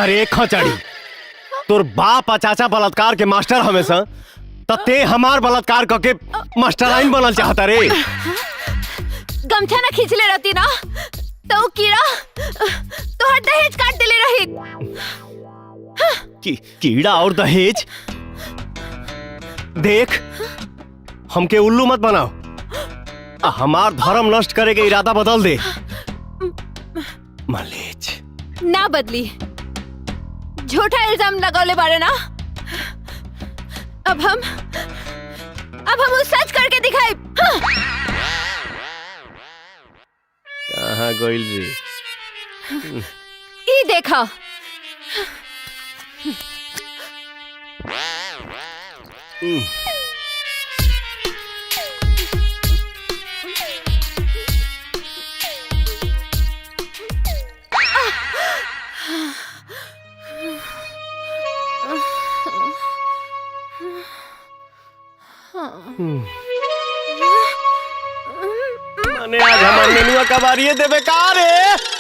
अरे खचड़ी, तोर बाप आ चाचा बलात्कार के मास्टर हमेशा, ते हमार बलात्कार करके मास्टराइन बनल चाहता रे। गमछा ना खींच ले रहती ना तो कीड़ा तो हर दहेज काट दिले रही। कीड़ा और दहेज? देख, हमके उल्लू मत बनाओ। हमार धर्म नष्ट करे के इरादा बदल दे। मलेच ना बदली, झूठा इल्जाम लगौले बारे ना। अब हम सच करके दिखाई। कहाँ गइल रे? ई देखा, आज हमार नेनुआ कबारिये देवे का रे?